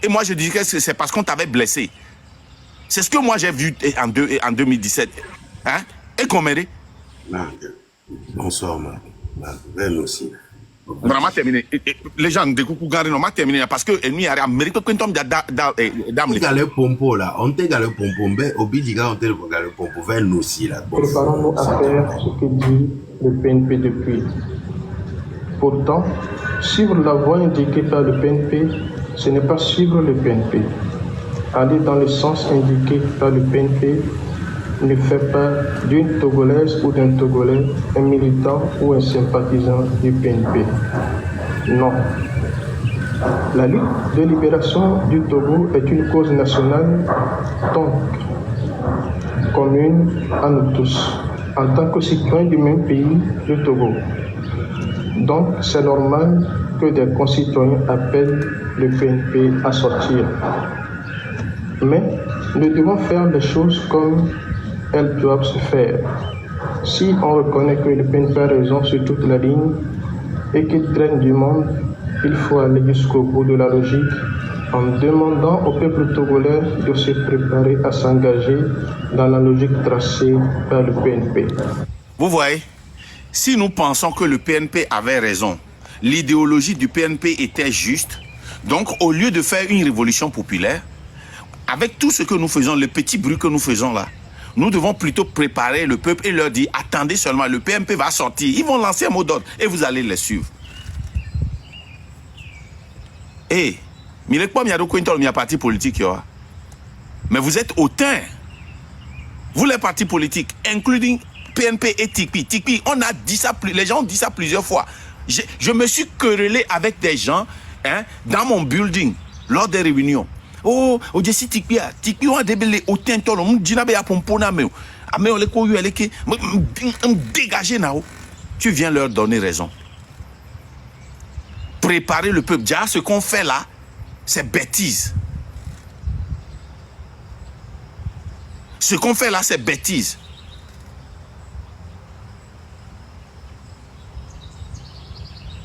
Et moi, je dis que c'est parce qu'on t'avait blessé. C'est ce que moi, j'ai vu en 2017. Hein? Et Goméré. Bonsoir, Ven aussi. Vraiment terminé. Les gens de Coucou Gare, non, terminé parce que l'ennemi a mérité que tombe d'âme. Galé pompo là, on te galé pompo, mais au bidiga on te galé pompo, Ven aussi là. Préparons-nous à faire ce que dit le PNP depuis. Pourtant, suivre la voie indiquée par le PNP, ce n'est pas suivre le PNP. Aller dans le sens indiqué par le PNP ne fait pas d'une Togolaise ou d'un Togolais un militant ou un sympathisant du PNP. Non. La lutte de libération du Togo est une cause nationale, donc commune à nous tous, en tant que citoyens du même pays, le Togo. Donc, c'est normal que des concitoyens appellent le PNP à sortir. Mais nous devons faire les choses comme elles doivent se faire. Si on reconnaît que le PNP a raison sur toute la ligne et qu'il traîne du monde, il faut aller jusqu'au bout de la logique en demandant au peuple togolais de se préparer à s'engager dans la logique tracée par le PNP. Vous voyez, si nous pensons que le PNP avait raison, l'idéologie du PNP était juste, donc au lieu de faire une révolution populaire, avec tout ce que nous faisons, le petit bruit que nous faisons là, nous devons plutôt préparer le peuple et leur dire, attendez seulement, le PNP va sortir, ils vont lancer un mot d'ordre et vous allez les suivre. Eh, mais il y a parti politique, mais vous êtes hautains. Vous les partis politiques, including PNP et TICPI. TICPI, on a dit ça, les gens ont dit ça plusieurs fois. Je me suis querellé avec des gens dans mon building lors des réunions. Oh, Jesse TICPI, TICPI, on a débellé au tinto, on dit na beya pompona mais on les koyu eleke, dégagez nao. Tu viens leur donner raison. Préparer le peuple. Déjà, ce qu'on fait là, c'est bêtise. Ce qu'on fait là, c'est bêtise.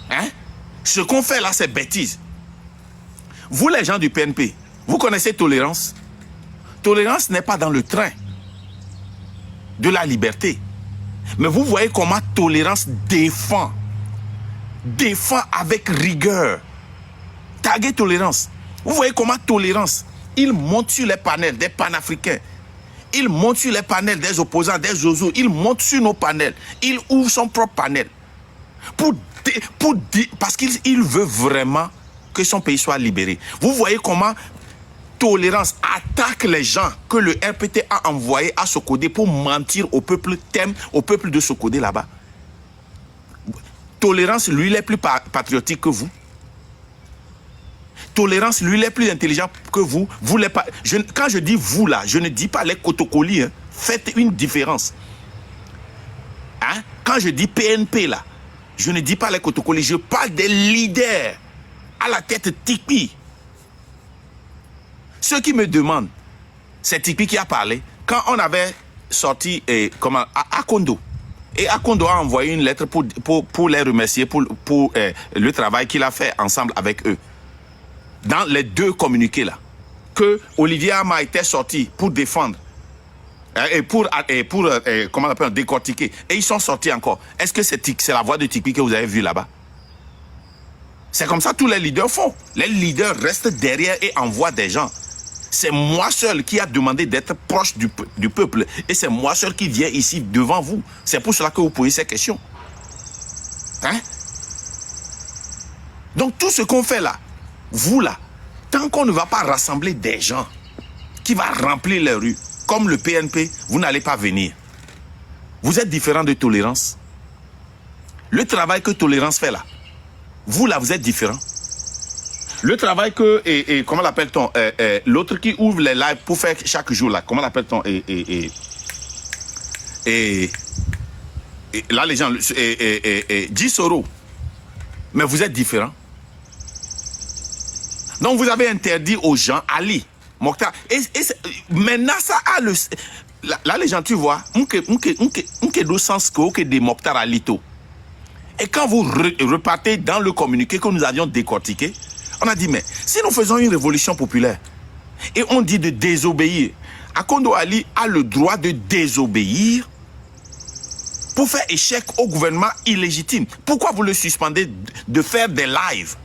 Hein? Ce qu'on fait là, c'est bêtise. Vous, les gens du PNP, vous connaissez tolérance? Tolérance n'est pas dans le train de la liberté. Mais vous voyez comment tolérance défend avec rigueur. Taguer tolérance. Vous voyez comment tolérance, il monte sur les panels des panafricains. Il monte sur les panels des opposants, des Zozo. Il monte sur nos panels. Il ouvre son propre panel. Parce qu'il veut vraiment que son pays soit libéré. Vous voyez comment tolérance attaque les gens que le RPT a envoyés à Sokodé pour mentir au peuple au peuple de Sokodé là-bas. Tolérance, lui, il est plus patriotique que vous. Tolérance, lui, il est plus intelligent que vous. Quand je dis vous là, je ne dis pas les cotocolis. Hein. Faites une différence. Hein? Quand je dis PNP là, je ne dis pas les cotocolis. Je parle des leaders à la tête TICPI. Ceux qui me demandent, c'est TICPI qui a parlé. Quand on avait sorti Akondo, et Akondo a envoyé une lettre pour les remercier pour le travail qu'il a fait ensemble avec eux. Dans les deux communiqués là, que Olivier Ama était sorti pour défendre et pour comment on appelle, décortiquer. Et ils sont sortis encore. Est-ce que c'est la voix de TICPI que vous avez vue là-bas? C'est comme ça que tous les leaders font. Les leaders restent derrière et envoient des gens. C'est moi seul qui a demandé d'être proche du peuple. Et c'est moi seul qui viens ici devant vous. C'est pour cela que vous posez ces questions. Hein? Donc tout ce qu'on fait là, vous là, tant qu'on ne va pas rassembler des gens qui vont remplir les rues, comme le PNP, vous n'allez pas venir. Vous êtes différent de tolérance. Le travail que tolérance fait là, vous là, vous êtes différent. Le travail que, comment l'appelle-t-on, l'autre qui ouvre les lives pour faire chaque jour là, comment l'appelle-t-on, là les gens, Gisoro, mais vous êtes différent. Donc vous avez interdit aux gens, Ali, Mokhtar, maintenant ça a le, là les gens tu vois, do sens que des Mokhtar Alito. Et quand vous repartez dans le communiqué que nous avions décortiqué, On a dit, mais si nous faisons une révolution populaire et on dit de désobéir, Akondo Ali a le droit de désobéir pour faire échec au gouvernement illégitime. Pourquoi vous le suspendez de faire des lives?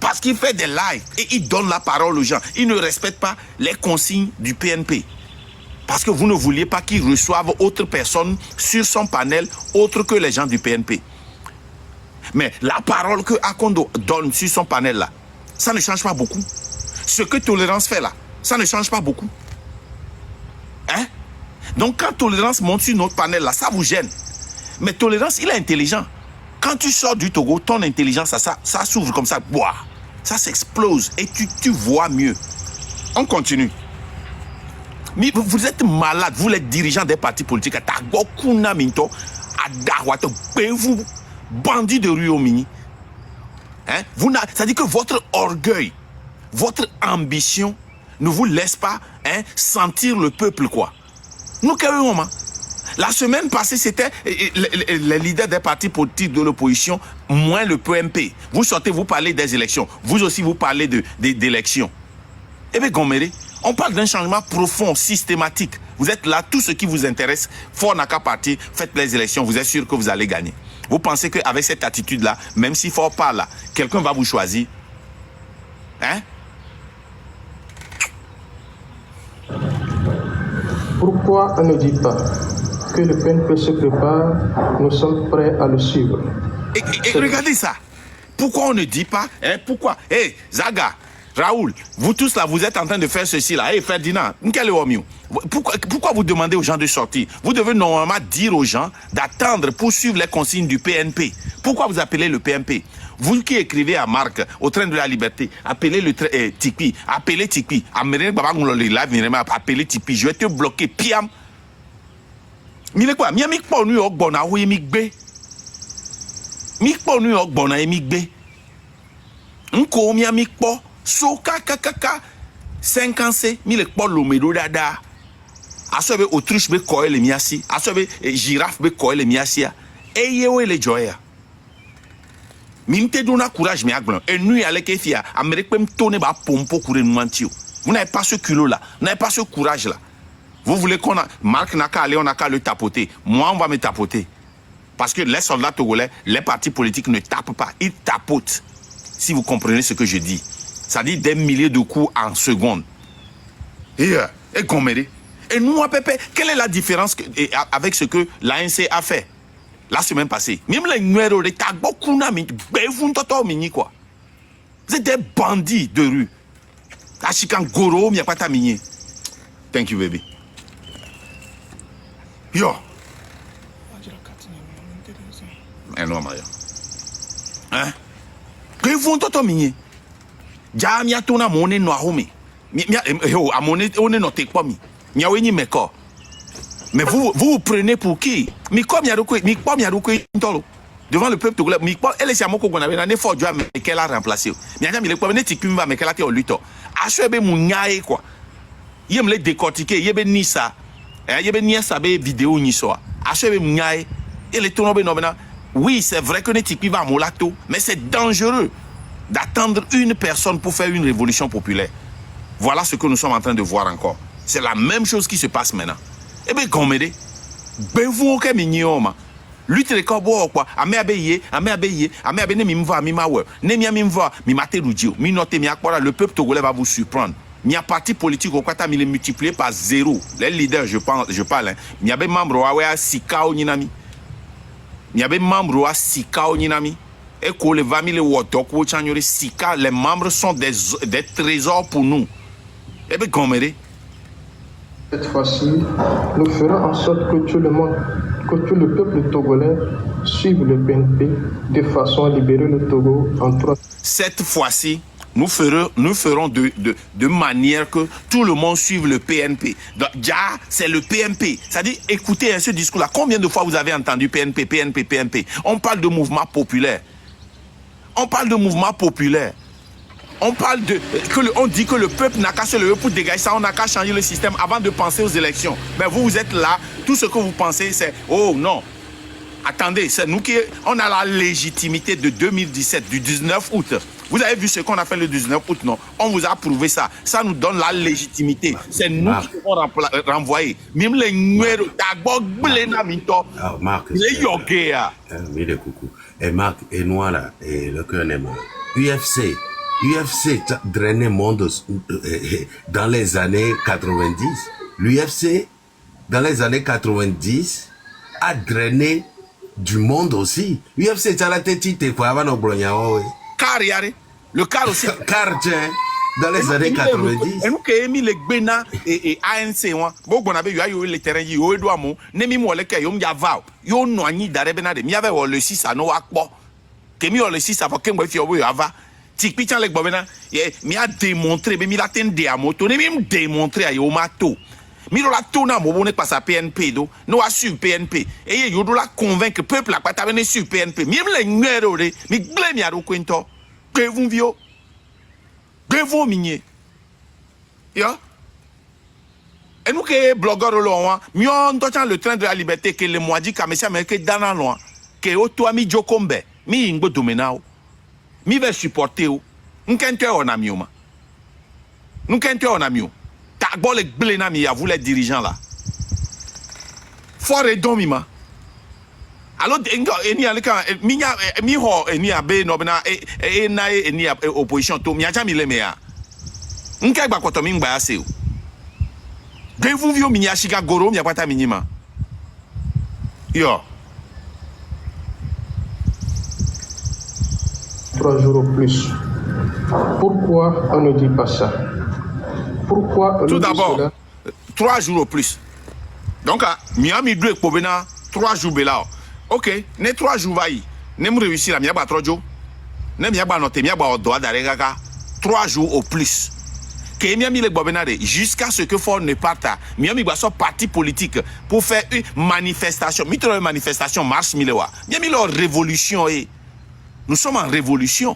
Parce qu'il fait des lives et il donne la parole aux gens. Il ne respecte pas les consignes du PNP. Parce que vous ne vouliez pas qu'il reçoive autre personne sur son panel autre que les gens du PNP. Mais la parole que Akondo donne sur son panel là, ça ne change pas beaucoup. Ce que Tolérance fait là, ça ne change pas beaucoup. Hein? Donc quand Tolérance monte sur notre panel là, ça vous gêne. Mais Tolérance, il est intelligent. Quand tu sors du Togo, ton intelligence, ça s'ouvre comme ça. Boah, ça s'explose et tu vois mieux. On continue. Mais vous êtes malade, vous les dirigeants des partis politiques. Vous, bandits de rue au mini. Hein? C'est-à-dire que votre orgueil, votre ambition ne vous laisse pas sentir le peuple, quoi. Nous, la semaine passée, c'était les leaders des partis politiques de l'opposition, moins le PMP. Vous sortez, vous parlez des élections. Vous aussi, vous parlez d'élections. Eh bien, Goméré, on parle d'un changement profond, systématique. Vous êtes là, tout ce qui vous intéresse, fort n'a qu'à partir, faites les élections, vous êtes sûr que vous allez gagner. Vous pensez qu'avec cette attitude-là, même si fort pas là, quelqu'un va vous choisir. Hein? Pourquoi on ne dit pas que le PNP se prépare, nous sommes prêts à le suivre? Et regardez ça. Pourquoi on ne dit pas, pourquoi? Zaga, Raoul, vous tous là, vous êtes en train de faire ceci là. Ferdinand, pourquoi vous demandez aux gens de sortir? Vous devez normalement dire aux gens d'attendre pour suivre les consignes du PNP. Pourquoi vous appelez le PNP? Vous qui écrivez à Marc, au train de la liberté, appelez le Tipeee, appelez Tipeee, appelez Tipeee, je vais te bloquer, piam. Mais quoi? Miami pas New York bona ou emigbe. Mi pas New York bona emigbe. Nko miami pas so kaka 50 mille pas lomedo dada. Asobe autruche be ko ele miasi, asobe girafe be ko ele miasia. Eye we le joya. Minte dona courage mi agbon. Et nous avec efia, Amérique peut me tourner ba pompo courir nous mentir. Vous n'avez pas ce culot là, vous n'avez pas ce courage là. Vous voulez qu'on a Marc n'a qu'à aller, on n'a qu'à le tapoter. Moi, on va me tapoter. Parce que les soldats togolais, les partis politiques ne tapent pas, ils tapotent. Si vous comprenez ce que je dis. Ça dit des milliers de coups en seconde. Et Goméré. Et nous, à Pépé, quelle est la différence avec ce que l'ANC a fait la semaine passée? Même les numéros de Tagbokuna, quoi. Vous êtes des bandits de rue. Achikan Goro, il n'y a pas ta minier. Thank you, baby. Yo. Non, Mario. Hein? Que vous t'entendez minier? Jamia tona monnaie no ahome. Yo, a monnaie on est noté pas mi. Miaweni meko. Mais vous prenez pour qui? Mi comme yaruko, mi pas yaruko ntolo. Devant le peuple togolais, mi pas elle c'est amoko qu'on avait na fort joie mais qu'elle a remplacé. Mi anya mi le pas ne tikumba mais qu'elle a été au luto. Achebe munyae quoi. Yem le décortiquer, yebe ni ça. Yebe ni ça be vidéo ni so. Achebe munyae et le tourno be nobena. Oui, c'est vrai que ne tikumba molato, mais c'est dangereux d'attendre une personne pour faire une révolution populaire. Voilà ce que nous sommes en train de voir encore. C'est la même chose qui se passe maintenant. Eh bien, Goméré, ben vous ok mignoma. Lutte les corbeaux quoi. Ame abeye, ne mimva mi mawe. Ne mi mimva mi mate rudio. Mi note mi akpora, le peuple togolais va vous surprendre. Mi a parti politique au kwata mi le multiplié par 0. Les leaders, je parle hein. Mi abe membre wa sikao nyinami. Mi abe membre wa sikao nyinami. Et que les 20 000 Wotok, Sika, les membres sont des trésors pour nous. Eh bien, Goméré. Cette fois-ci, nous ferons en sorte que tout le monde, que tout le peuple togolais suive le PNP de façon à libérer le Togo en 3. Cette fois-ci, nous ferons de manière que tout le monde suive le PNP. Donc, c'est le PNP. C'est-à-dire, écoutez ce discours-là. Combien de fois vous avez entendu PNP? On parle de mouvement populaire. On parle de mouvement populaire. On parle on dit que le peuple n'a qu'à se lever pour dégager ça, on n'a qu'à changer le système avant de penser aux élections. Mais vous êtes là, tout ce que vous pensez, c'est oh non. Attendez, c'est nous qui on a la légitimité de 2017, du 19 août. Vous avez vu ce qu'on a fait le 19 août, non? On vous a prouvé ça. Ça nous donne la légitimité. C'est nous qui devons renvoyer. Même les numéros, Marc, les yoga. Mille coucou. Et Marc, et moi là, et le cœur n'est pas. UFC drainait monde dans les années 90. L'UFC, dans les années 90, a drainé du monde aussi. UFC, ça l'a été quoi avant nos brognards. Car, yare. Le car aussi. Car, tiens, dans les années 90. Et nous qui avons mis les Gbena et ANC, bon, on avait eu les terrains, il y a eu des mots, n'est moi le cas, il y a vau, il y a noigné d'arrêt, il y avait le 6 à nos akbo, qui mis le 6 à Pokémon, il y a typiquement les Bobena, il a démontré, mais il a tendu à moto, il a même démontré à Yomato. Mais la tourne à mon n'est pas à PNP, nous a su PNP. Et il doit convaincre que le peuple a pas venu sur PNP. Même les numéros, mais glem à Roquento, que vous viez, que vous miniez. Ya? Et nous qui blogueurs loin, mieux on entend le train de la liberté que le moisi kamesha mais que dans la loin, que auto mi jokombe, mi ingbo domenao, mi va supporter ou, n'kente on a mieux ma, n'kente on a mieux. T'as les blénami à vous les dirigeants là. Fort et domima. Alors, eni alika mi ho eni abe no bena e na eni opposition to mi aja mi le mea. Nka gba kwato mi ngba ase o. De vous vio mi ashika goro mi apata minima. Yo. 3 jours au plus. Pourquoi on ne dit pas ça? Pourquoi tout d'abord, 3 jours au plus. Donc, Miami 2 pour venir 3 jours là. Ok, les 3 jours va y. Ne me réussir à miaba 3 jours. Ne miaba noter miaba au doigt d'arrêt 3 jours au plus. Que Miami les bobenade jusqu'à ce que Ford ne parte. Miami va son parti politique pour faire une manifestation. Mitra une manifestation marche milewa. Miami leur révolution et nous sommes en révolution.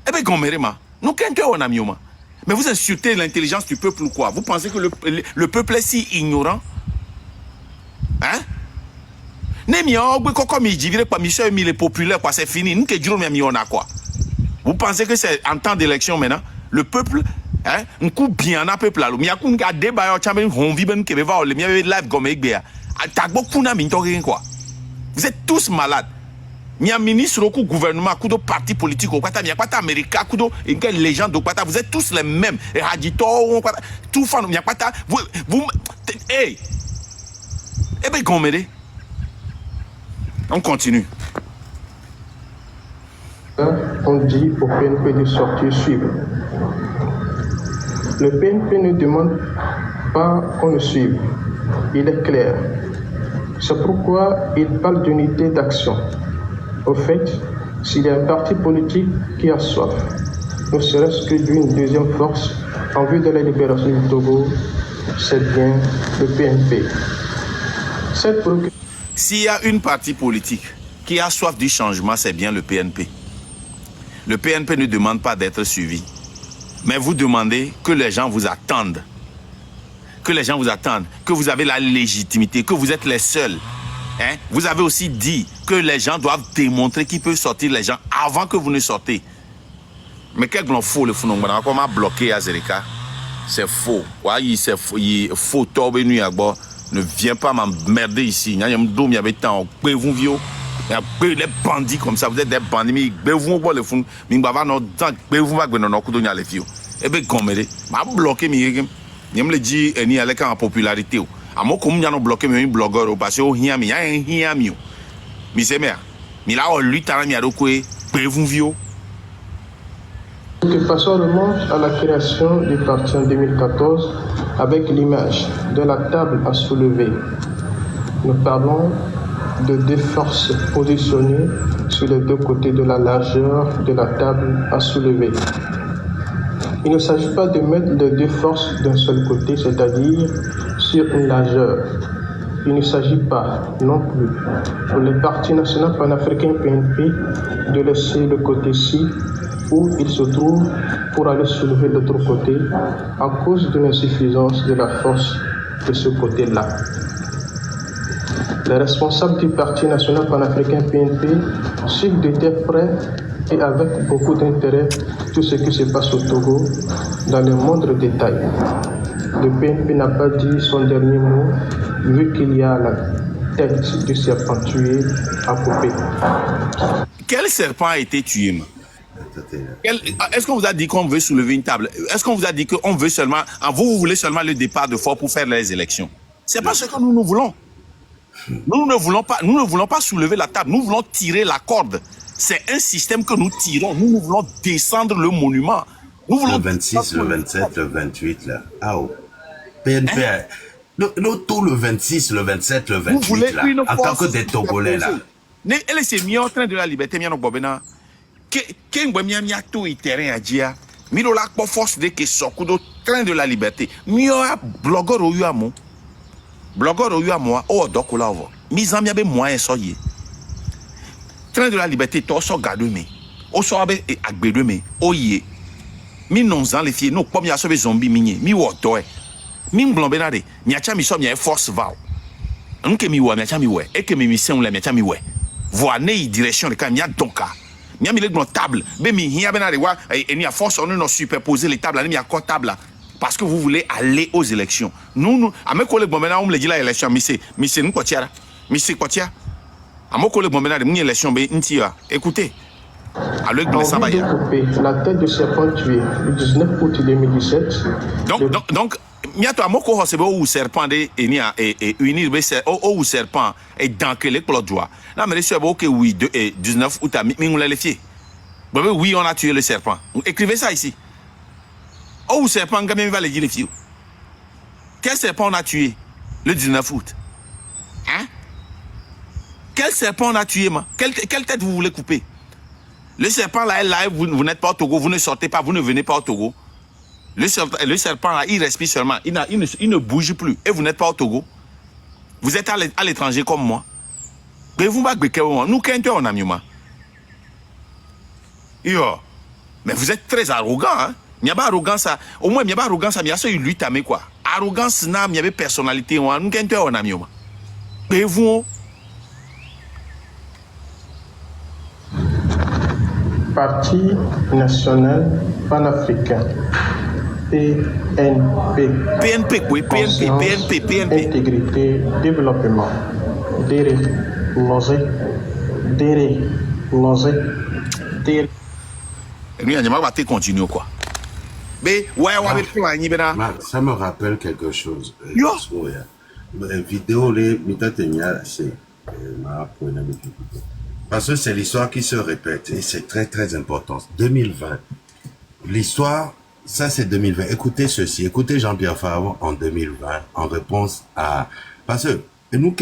Eh bien, gommérema, nous qu'est-ce qu'on a mieux. Mais vous insultez l'intelligence du peuple ou quoi? Vous pensez que le peuple est si ignorant? Hein? Les populaires, quoi, c'est fini. Nous on a quoi? Vous pensez que c'est en temps d'élection maintenant? Le peuple, hein? Un coup bien à peuple là. Vous êtes tous malades. Il y a un ministre, un gouvernement, un parti politique, il y a pas américain, une légende, vous êtes tous les mêmes. Tout fan, il n'y a pas vous, hey, eh bien, on continue. On dit au PNP de sortir suivre. Le PNP ne demande pas qu'on le suive. Il est clair. C'est pourquoi il parle d'unité d'action. Au fait, s'il y a un parti politique qui a soif, ne serait-ce que d'une deuxième force en vue de la libération du Togo, c'est bien le PNP. S'il y a une parti politique qui a soif du changement, c'est bien le PNP. Le PNP ne demande pas d'être suivi. Mais vous demandez que les gens vous attendent. Que les gens vous attendent. Que vous avez la légitimité. Que vous êtes les seuls. Hein? Vous avez aussi dit que les gens doivent démontrer qu'ils peuvent sortir les gens avant que vous ne sortez. Mais quel grand faux le fou. Comment bloquer Azerika? C'est faux. Ouais, c'est faux. Il est faux. Ne viens pas m'emmerder ici. Il y a un dôme, il y avait tant. Les bandits comme ça, vous êtes des bandits. Mais vous voyez le fond. Mais vous avez un et bien, comme je bloqué, je me dis qu'il y a une popularité. Je me bloqué un blogueur parce que il y a un mieux. Mais c'est bien. Mais là, lui, il y a de façon remonte à la création du parti en 2014 avec l'image de la table à soulever. Nous parlons de deux forces positionnées sur les deux côtés de la largeur de la table à soulever. Il ne s'agit pas de mettre les deux forces d'un seul côté, c'est-à-dire sur une largeur. Il ne s'agit pas non plus pour le Parti national panafricain PNP de laisser le côté-ci où il se trouve pour aller soulever l'autre côté à cause de l'insuffisance de la force de ce côté-là. Les responsables du Parti national panafricain PNP suivent de très près et avec beaucoup d'intérêt tout ce qui se passe au Togo dans le moindre détail. Le PNP n'a pas dit son dernier mot vu qu'il y a la tête du serpent tué à couper. Quel serpent a été tué, man? Est-ce qu'on vous a dit qu'on veut soulever une table? Est-ce qu'on vous a dit qu'on veut seulement, vous voulez seulement le départ de Faure pour faire les élections? C'est pas ce que nous voulons. Nous ne voulons pas soulever la table. Nous voulons tirer la corde. C'est un système que nous tirons. Nous voulons descendre le monument. Nous voulons le 26, le 27, le 28, là. Ah, oh. PNP, hein? Tout le 26, le 27, le 28, là. En tant que des Togolais, là. Elle s'est mise au train de la liberté, miano bobena. Qu'est-ce mia tout terrain à dire? Miro la force de que soku do train de la liberté. Mio blogueur au yuamo. Blogueur au yuamo o dokola ovo. Mis en miabe moyen soye. Train de la liberté to so gadu me. O so abe agbedo me. Oye. Mi non zan les filles no pom ya so be zombie minye. Mi wo doe. Mi ngblombenade. Mi acha mi so mi force val. Nke mi wa mi acha mi we. E ke mi sen le mi acha mi we. Voir ne direction de kam ya donka. Mi a mis les tables. Mais mi hiya benade wa et ni à force on nous superposer les tables, ni à quoi table parce que vous voulez aller aux élections. Nous à mes collègues bon maintenant on me dit la élection mais c'est nous quoi tiara. Mais c'est quoi tiara. À mes collègues bon maintenant ni élection ben ntia. Écoutez. Alors que ça va y la tête de serpent tué le 19 août 2017. Donc miato amoko hosebe ou serpent de enia et unir be ou serpent et dans que les plots joie. Là mais c'est OK oui 19 août à mingula les fier. Oui, on a tué le serpent. Écrivez ça ici. Oh serpent quand même va le dire les filles. Quel serpent on a tué le 19 août? Hein? Quel serpent on a tué man? Quelle tête vous voulez couper? Le serpent là, vous n'êtes pas au Togo, vous ne sortez pas, vous ne venez pas au Togo. Le serpent là, il respire seulement, il ne bouge plus. Et vous n'êtes pas au Togo. Vous êtes à l'étranger comme moi. Mais vous nous on a mieux. Mais vous êtes très arrogant, hein? Il n'y a pas arrogance, au moins il n'y a pas arrogance, il y a ça lui tamé quoi. Arrogance, il y avait personnalité, nous on a mieux. Mais vous. Parti national panafricain. PNP. PNP, oui, PNP. Intégrité, développement. Déré. Nous, on va continuer quoi. Mais, ouais, ça me rappelle quelque chose. Vidéo, parce que c'est l'histoire qui se répète et c'est très très important. 2020. L'histoire, ça c'est 2020. Écoutez ceci, écoutez Jean-Pierre Favre en 2020 en réponse à... Parce que nous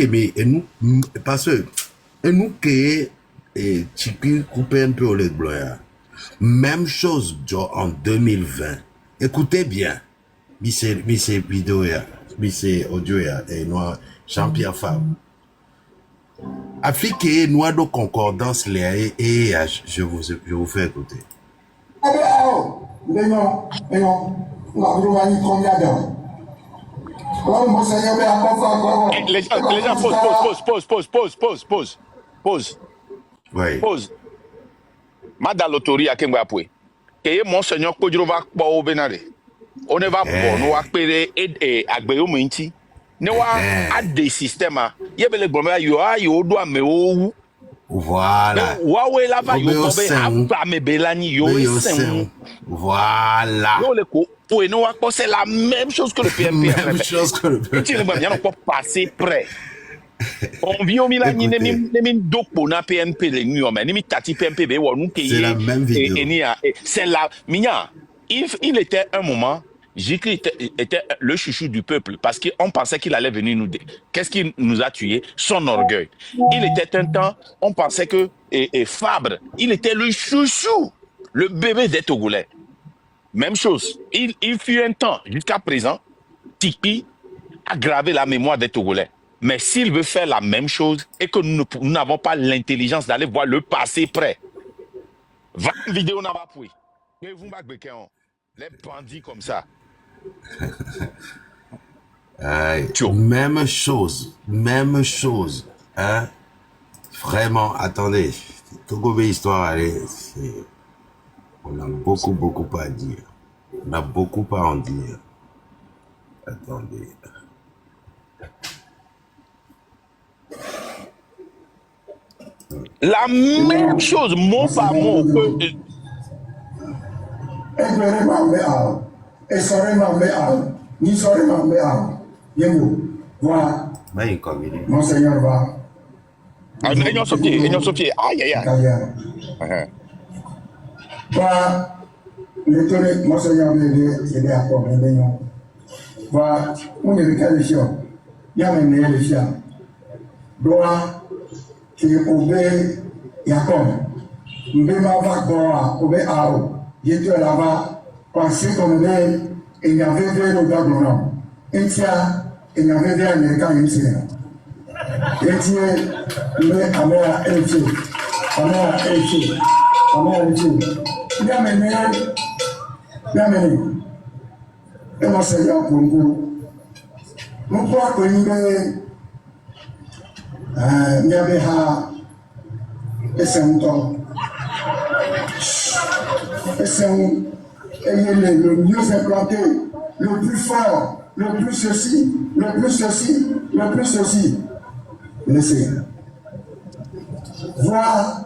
et Chipi coupé un peu au lait blanc. Même chose en 2020. Écoutez bien. Missé vidéo missé audio et noir Jean-Pierre Favre. Afrique et noir de concordance les et je vous fais écouter. Les gens, pause. Oui. Pause. Madame l'autorité à Kembapoué. Que Monseigneur Kodjova Kpo Benare. On ne va pas nous appeler et Agbeyo Minti. Ne wa a des systèmes. Yebele Gomba yo doit me ou. Voilà. Wawe la va yo tomber à me belani yo. Voilà. Yo le ko. Pour nous, c'est la même chose que le PNP. Même chose que le PNP. Tu ne vas pas passer près. On vit au Milan, ni dopo na PNP les nuits, mais ni tati PNP be wo nous c'est la même vidéo. C'est la minya. Il était un moment, Jikri était le chouchou du peuple parce qu'on pensait qu'il allait venir nous dire. Qu'est-ce qui nous a tué? Son orgueil. Il était un temps, on pensait que Fabre, il était le chouchou, le bébé des Togolais. Même chose. Il fut un temps, jusqu'à présent, Tikpi a gravé la mémoire des Togolais. Mais s'il veut faire la même chose et que nous n'avons pas l'intelligence d'aller voir le passé près, 20 vidéos n'a pas pris. Mais vous m'avez les bandits comme ça. Tcho. Même chose. Hein? Vraiment, attendez. Togo histoire, allez, on a beaucoup à dire. On a beaucoup à en dire. Attendez. La même chose, mot par mot. Monseigneur va. Ayons Sophie. Aïe. Va, le Monseigneur veut à quoi, va, on est le cas de chien. Il y a même le chien. Doit qui obéit Jacob. Mbema va quoi, obéit Aro. Jésus là-bas, parce qu'on est, il y avait vu le gars il y avait vu l'Américain ici. Il dit, il est Américain ici. Il a mené. Et mon Seigneur pour nous. Nous croyons que nous avons le mieux implanté, le plus fort, le plus ceci. Laissez. Voir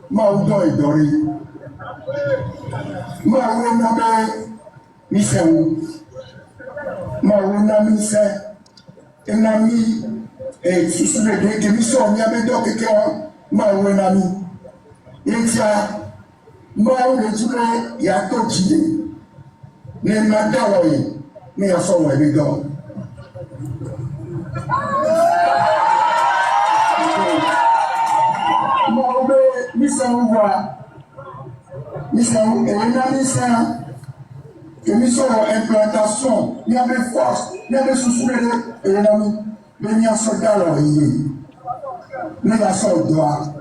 Maoudon et Dori. Maouna Misséou. Maouna Missé. Un ami. Et si vous voulez que nous sommes, il y avait d'autres qui ont Maouna Mi. Il y a Maouna Djoulé, il y a Tokidé. Mais Madawaye, mais il y a son évident. Mission et une mission que mission implantation, il y avait force, il y avait sous et l'ami, mais il y a soldat là, mais il y a soldat,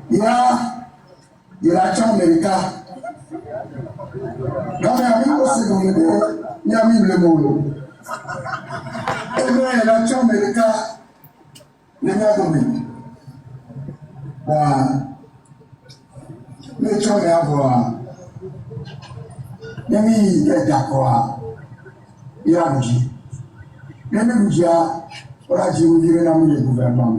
il y a Américain. Dans les amis aussi, il y a mis le mot. Et bien, il y a Américain, il y a dominé. Les gens à voir. Les mis d'accord. Il y a dit. Les mêmes dit, on a dit, vous direz dans le gouvernement.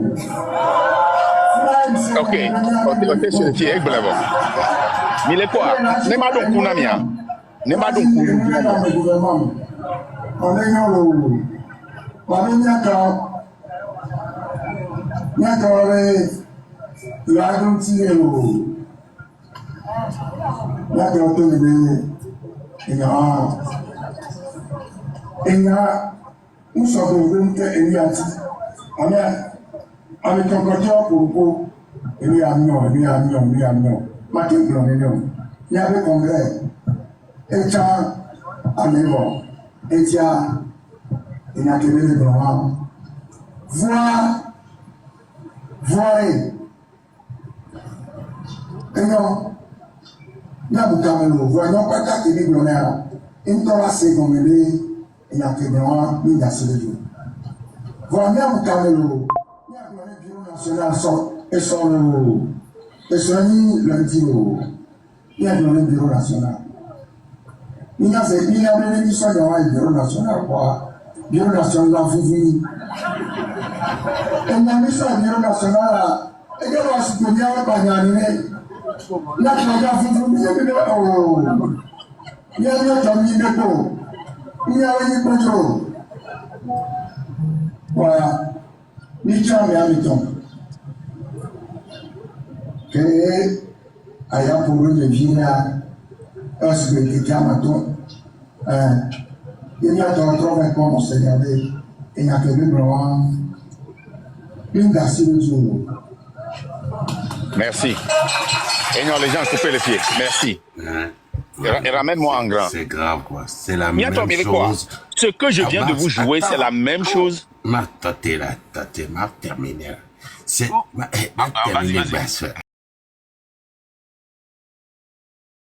Ok, c'est exactement. Mais les quoi? Ne m'a donc Kounamia. Ne m'a donc gouvernement. On est dans le. On est d'accord. Il a donc tiré au. Là, il y a nous sommes il y a avec un côté pour il y a non. Il y avait congrès. Et tiens, à l'époque, et tiens, il y a que les blancs. Voyez. Et non. Voyons pas qu'à qu'il y a une torasse comme elle est, il y a que des gens qui ont assez de jours. Voyons Camelo, il y a le bureau national et son lundi, il y a le bureau national. Il y a une émission dans le bureau national, quoi. Bureau national, la Fouvi. Et il y a une mission au bureau national, et il y a un soutenir par l'année. Là, tu vas vous dire que il y a un ami de peau. Il y a un contrôle. Voilà. Michon et Amiton. Que Aya pour eux de Vina, est-ce que quelqu'un m'a dit, il y a d'autres avec moi, mon Seigneur, il y a que deux blancs, une d'assez de jour. Merci. Et non, les gens coupaient les pieds. Merci. Et ramène-moi en grand. C'est grave, quoi. C'est la même chose. Ce que je viens de vous jouer, c'est la même chose. Ma terminé. C'est ma terminé, bien sûr.